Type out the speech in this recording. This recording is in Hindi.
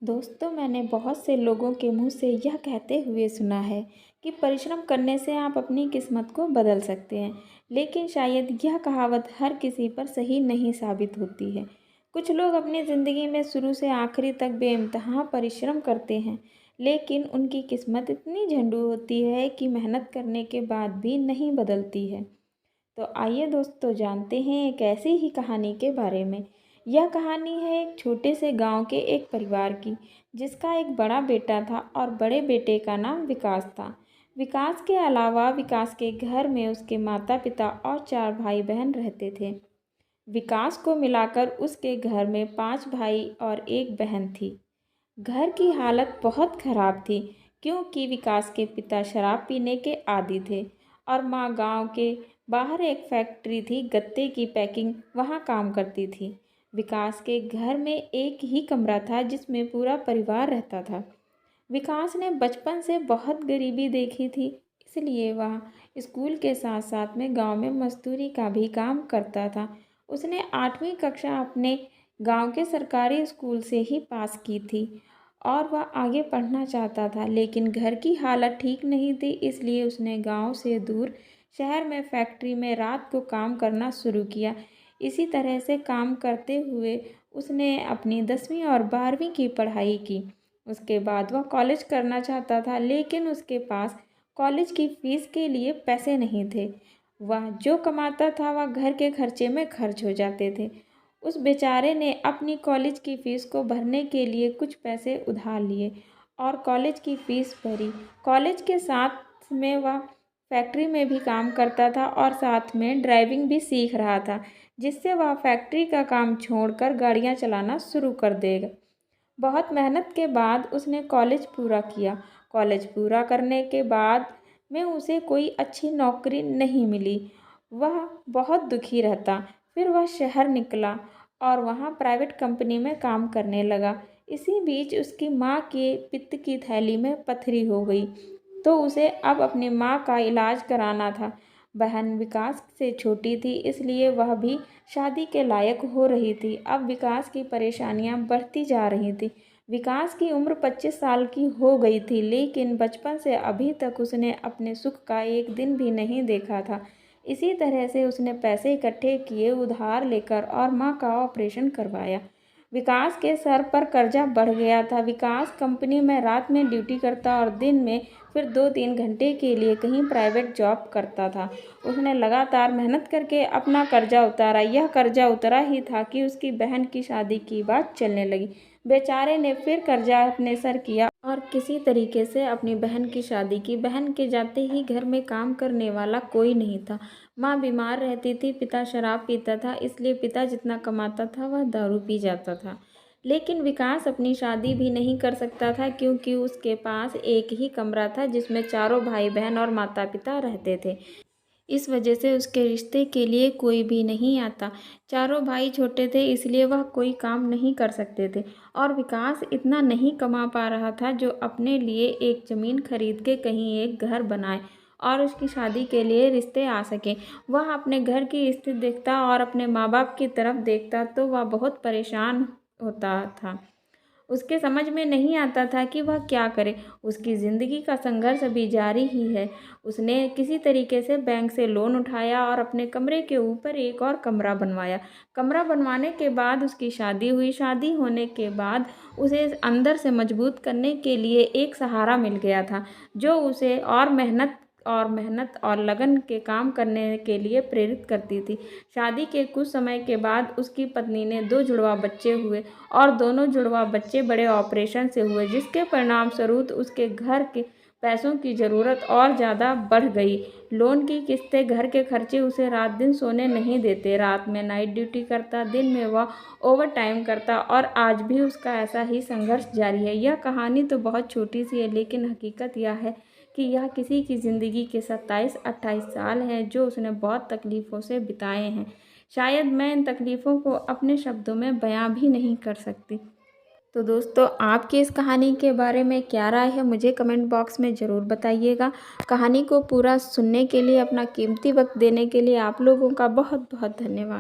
दोस्तों, मैंने बहुत से लोगों के मुंह से यह कहते हुए सुना है कि परिश्रम करने से आप अपनी किस्मत को बदल सकते हैं। लेकिन शायद यह कहावत हर किसी पर सही नहीं साबित होती है। कुछ लोग अपनी ज़िंदगी में शुरू से आखिरी तक बेइंतहा परिश्रम करते हैं, लेकिन उनकी किस्मत इतनी झंडू होती है कि मेहनत करने के बाद भी नहीं बदलती है। तो आइए दोस्तों, जानते हैं एक ऐसी ही कहानी के बारे में। यह कहानी है एक छोटे से गांव के एक परिवार की, जिसका एक बड़ा बेटा था और बड़े बेटे का नाम विकास था। विकास के अलावा विकास के घर में उसके माता पिता और 4 भाई बहन रहते थे। विकास को मिलाकर उसके घर में 5 भाई और 1 बहन थी। घर की हालत बहुत खराब थी, क्योंकि विकास के पिता शराब पीने के आदी थे और माँ गांव के बाहर एक फैक्ट्री थी, गत्ते की पैकिंग, वहाँ काम करती थी। विकास के घर में एक ही कमरा था जिसमें पूरा परिवार रहता था। विकास ने बचपन से बहुत गरीबी देखी थी, इसलिए वह स्कूल के साथ साथ में गांव में मजदूरी का भी काम करता था। उसने 8वीं कक्षा अपने गांव के सरकारी स्कूल से ही पास की थी और वह आगे पढ़ना चाहता था, लेकिन घर की हालत ठीक नहीं थी, इसलिए उसने गांव से दूर शहर में फैक्ट्री में रात को काम करना शुरू किया। इसी तरह से काम करते हुए उसने अपनी 10वीं और 12वीं की पढ़ाई की। उसके बाद वह कॉलेज करना चाहता था, लेकिन उसके पास कॉलेज की फ़ीस के लिए पैसे नहीं थे। वह जो कमाता था वह घर के खर्चे में खर्च हो जाते थे। उस बेचारे ने अपनी कॉलेज की फ़ीस को भरने के लिए कुछ पैसे उधार लिए और कॉलेज की फ़ीस भरी। कॉलेज के साथ में वह फैक्ट्री में भी काम करता था और साथ में ड्राइविंग भी सीख रहा था, जिससे वह फैक्ट्री का काम छोड़कर गाड़ियाँ चलाना शुरू कर देगा। बहुत मेहनत के बाद उसने कॉलेज पूरा किया। कॉलेज पूरा करने के बाद में उसे कोई अच्छी नौकरी नहीं मिली। वह बहुत दुखी रहता। फिर वह शहर निकला और वहाँ प्राइवेट कंपनी में काम करने लगा। इसी बीच उसकी माँ के पित्त की थैली में पथरी हो गई, तो उसे अब अपनी माँ का इलाज कराना था। बहन विकास से छोटी थी, इसलिए वह भी शादी के लायक हो रही थी। अब विकास की परेशानियां बढ़ती जा रही थी। विकास की उम्र 25 साल की हो गई थी, लेकिन बचपन से अभी तक उसने अपने सुख का एक दिन भी नहीं देखा था। इसी तरह से उसने पैसे इकट्ठे किए, उधार लेकर, और माँ का ऑपरेशन करवाया। विकास के सर पर कर्जा बढ़ गया था। विकास कंपनी में रात में ड्यूटी करता और दिन में फिर 2-3 घंटे के लिए कहीं प्राइवेट जॉब करता था। उसने लगातार मेहनत करके अपना कर्जा उतारा। यह कर्जा उतरा ही था कि उसकी बहन की शादी की बात चलने लगी। बेचारे ने फिर कर्जा अपने सर किया और किसी तरीके से अपनी बहन की शादी की। बहन के जाते ही घर में काम करने वाला कोई नहीं था। माँ बीमार रहती थी, पिता शराब पीता था, इसलिए पिता जितना कमाता था वह दारू पी जाता था। लेकिन विकास अपनी शादी भी नहीं कर सकता था, क्योंकि उसके पास एक ही कमरा था जिसमें चारों भाई बहन और माता पिता रहते थे। इस वजह से उसके रिश्ते के लिए कोई भी नहीं आता। चारों भाई छोटे थे, इसलिए वह कोई काम नहीं कर सकते थे और विकास इतना नहीं कमा पा रहा था जो अपने लिए एक ज़मीन खरीद के कहीं एक घर बनाए और उसकी शादी के लिए रिश्ते आ सकें। वह अपने घर की स्थिति देखता और अपने माँ बाप की तरफ देखता तो वह बहुत परेशान होता था। उसके समझ में नहीं आता था कि वह क्या करे। उसकी ज़िंदगी का संघर्ष अभी जारी ही है। उसने किसी तरीके से बैंक से लोन उठाया और अपने कमरे के ऊपर एक और कमरा बनवाया। कमरा बनवाने के बाद उसकी शादी हुई। शादी होने के बाद उसे अंदर से मजबूत करने के लिए एक सहारा मिल गया था, जो उसे और मेहनत और लगन के काम करने के लिए प्रेरित करती थी। शादी के कुछ समय के बाद उसकी पत्नी ने 2 जुड़वा बच्चे हुए और दोनों जुड़वा बच्चे बड़े ऑपरेशन से हुए, जिसके परिणाम स्वरूप उसके घर के पैसों की ज़रूरत और ज़्यादा बढ़ गई। लोन की किस्तें, घर के खर्चे उसे रात दिन सोने नहीं देते। रात में नाइट ड्यूटी करता, दिन में वह ओवर टाइम करता और आज भी उसका ऐसा ही संघर्ष जारी है। यह कहानी तो बहुत छोटी सी है, लेकिन हकीकत यह है कि यह किसी की ज़िंदगी के 27-28 साल हैं जो उसने बहुत तकलीफ़ों से बिताए हैं। शायद मैं इन तकलीफ़ों को अपने शब्दों में बयां भी नहीं कर सकती। तो दोस्तों, आपकी इस कहानी के बारे में क्या राय है, मुझे कमेंट बॉक्स में ज़रूर बताइएगा। कहानी को पूरा सुनने के लिए, अपना कीमती वक्त देने के लिए आप लोगों का बहुत बहुत धन्यवाद।